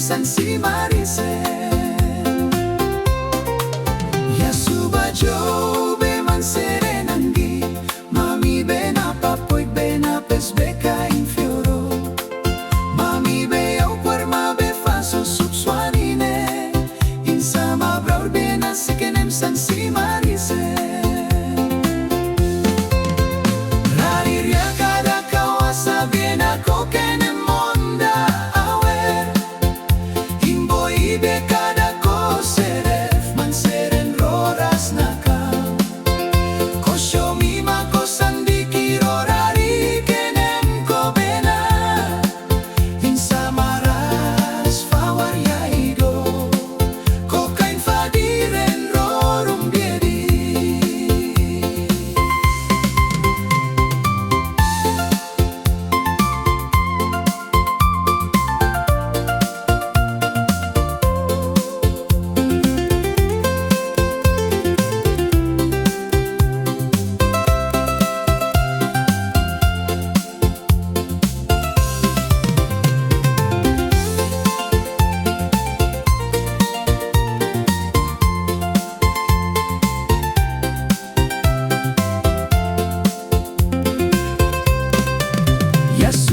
minsan si Maricel. Yasuba Joe be man serenanggi, mami be na papoy be na pesbeka infioro. Mami be au puerma be faso subswanine, insama braur be na sikenem san si Maricel. Rariria kada kawasa be na kokenem monda awer, himboy be kada ko seref man seren roras nakam. Kosyo mima ko sandiki rorari kenem ko bena, insama ras fawar yaido, ko kain fadiren rorum biedi. Yes,